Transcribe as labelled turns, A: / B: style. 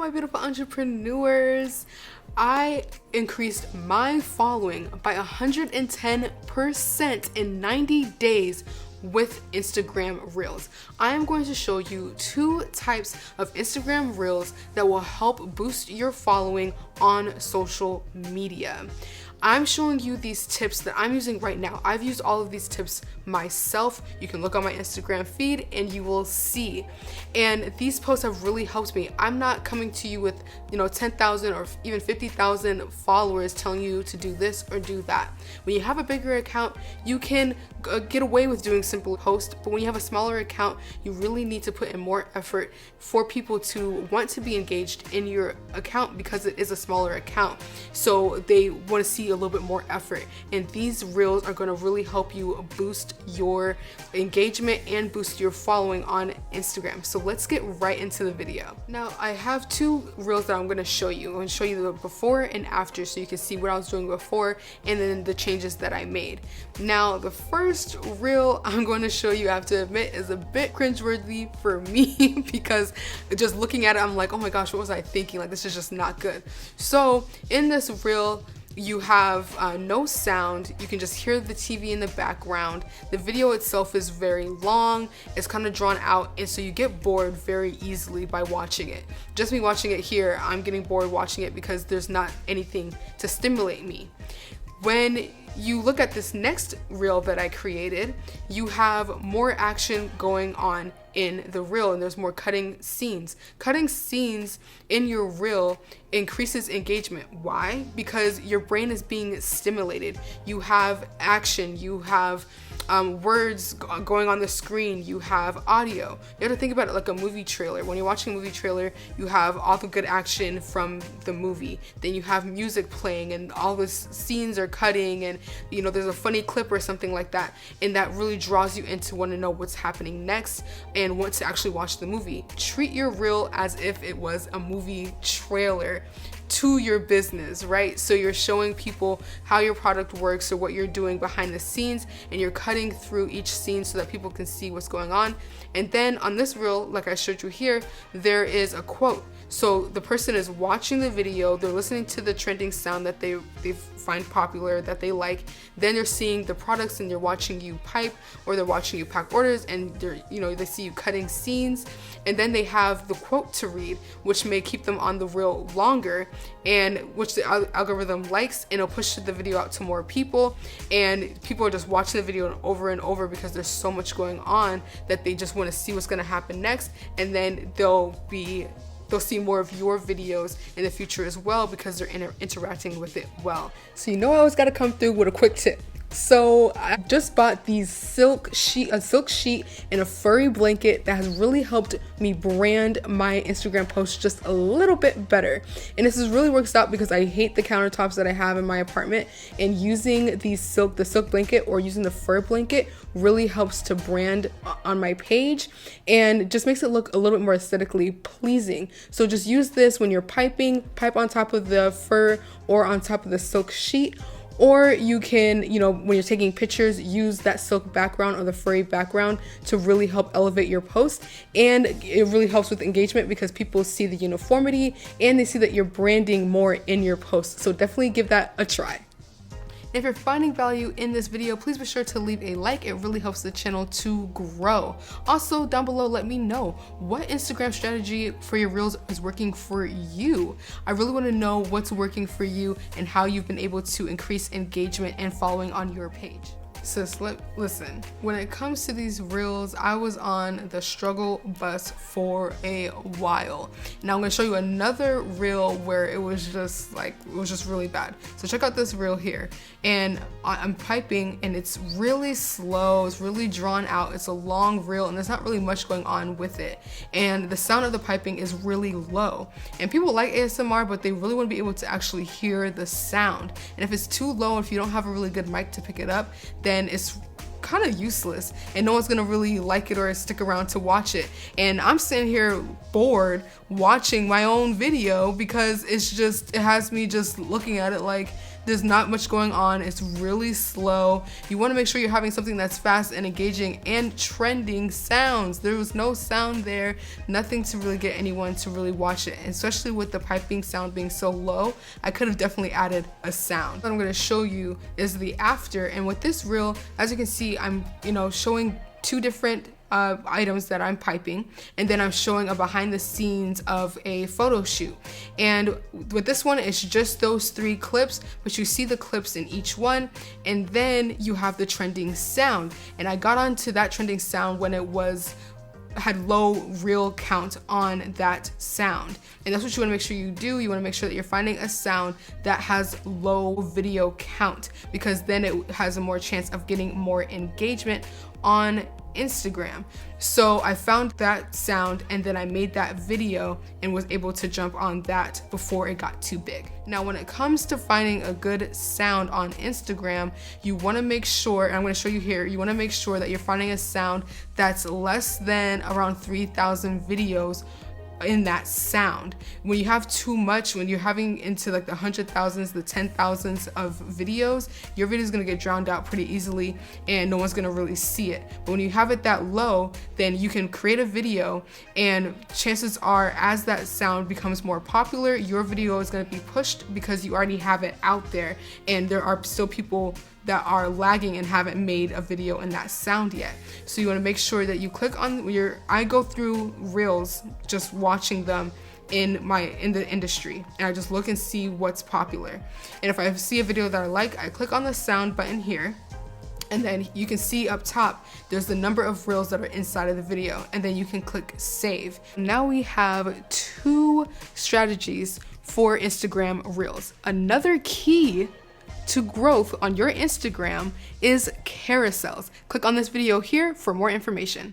A: my beautiful entrepreneurs. I increased my following by 110% in 90 days with Instagram Reels. I am going to show you 2 types of Instagram Reels that will help boost your following on social media. I'm showing you these tips that I'm using right now. I've used all of these tips myself. You can look on my Instagram feed and you will see. And these posts have really helped me. I'm not coming to you with, 10,000 or even 50,000 followers telling you to do this or do that. When you have a bigger account, you can get away with doing simple posts, but when you have a smaller account, you really need to put in more effort for people to want to be engaged in your account because it is a smaller account. So they want to see a little bit more effort, and these reels are going to really help you boost your engagement and boost your following on Instagram. So let's get right into the video. Now I have 2 reels that I'm going to show you. I'm going to show you the before and after so you can see what I was doing before and then the changes that I made. Now the first reel I'm going to show you, I have to admit, is a bit cringeworthy for me because just looking at it I'm like, oh my gosh, what was I thinking? Like, this is just not good. So in this reel you have no sound. You can just hear the TV in the background. The video itself is very long. It's kind of drawn out, and so you get bored very easily by watching it. Just me watching it here, I'm getting bored watching it because there's not anything to stimulate me. When you look at this next reel that I created, you have more action going on in the reel, and there's more cutting scenes. Cutting scenes in your reel increases engagement. Why? Because your brain is being stimulated. You have action, you have words going on the screen, you have audio. You have to think about it like a movie trailer. When you're watching a movie trailer, you have all the good action from the movie. Then you have music playing and all the scenes are cutting, and there's a funny clip or something like that, and that really draws you into want to know what's happening next and want to actually watch the movie. Treat your reel as if it was a movie trailer to your business, right? So you're showing people how your product works or what you're doing behind the scenes, and you're cutting through each scene so that people can see what's going on. And then on this reel, like I showed you here, there is a quote. So the person is watching the video, they're listening to the trending sound that they find popular, that they like. Then they're seeing the products and they're watching you pipe, or they're watching you pack orders, and they see you cutting scenes. And then they have the quote to read, which may keep them on the reel longer, and which the algorithm likes, and it'll push the video out to more people. And people are just watching the video over and over because there's so much going on that they just want to see what's going to happen next. And then they'll see more of your videos in the future as well because they're interacting with it well. So I always got to come through with a quick tip. So I just bought a silk sheet and a furry blanket that has really helped me brand my Instagram posts just a little bit better. And this really works out because I hate the countertops that I have in my apartment, and using the silk blanket or using the fur blanket really helps to brand on my page and just makes it look a little bit more aesthetically pleasing. So just use this when you're piping, pipe on top of the fur or on top of the silk sheet. Or you can, when you're taking pictures, use that silk background or the furry background to really help elevate your post. And it really helps with engagement because people see the uniformity and they see that you're branding more in your post. So definitely give that a try. If you're finding value in this video, please be sure to leave a like. It really helps the channel to grow. Also, down below, let me know what Instagram strategy for your reels is working for you. I really want to know what's working for you and how you've been able to increase engagement and following on your page. Sis, listen, when it comes to these reels, I was on the struggle bus for a while. Now I'm gonna show you another reel where it was just really bad. So check out this reel here. And I'm piping and it's really slow, it's really drawn out, it's a long reel and there's not really much going on with it. And the sound of the piping is really low. And people like ASMR, but they really want to be able to actually hear the sound. And if it's too low, if you don't have a really good mic to pick it up, then it's kind of useless and no one's gonna really like it or stick around to watch it. And I'm sitting here bored watching my own video because it has me just looking at it like, There's not much going on. It's really slow. You want to make sure you're having something that's fast and engaging and trending sounds. There was no sound there, nothing to really get anyone to really watch it. And especially with the piping sound being so low, I could have definitely added a sound. What I'm going to show you is the after. And with this reel, as you can see, I'm showing two different items that I'm piping, and then I'm showing a behind the scenes of a photo shoot. And with this one, it's just those 3 clips, but you see the clips in each one, and then you have the trending sound. And I got onto that trending sound when it had low reel count on that sound. And that's what you want to make sure you do. You want to make sure that you're finding a sound that has low video count, because then it has a more chance of getting more engagement on Instagram. So I found that sound, and then I made that video and was able to jump on that before it got too big. Now, when it comes to finding a good sound on Instagram, you want to make sure, and I'm going to show you here, you want to make sure that you're finding a sound that's less than around 3,000 videos in that sound. When you have too much, when you're having into like the 100,000s, the 10,000s of videos, your video is going to get drowned out pretty easily and no one's going to really see it. But when you have it that low, then you can create a video, and chances are, as that sound becomes more popular, your video is going to be pushed because you already have it out there, and there are still people that are lagging and haven't made a video in that sound yet. So you want to make sure that you click on I go through reels just watching them in the industry, and I just look and see what's popular. And if I see a video that I like, I click on the sound button here, and then you can see up top there's the number of reels that are inside of the video, and then you can click save. Now we have 2 strategies for Instagram reels. Another key to growth on your Instagram is carousels. Click on this video here for more information.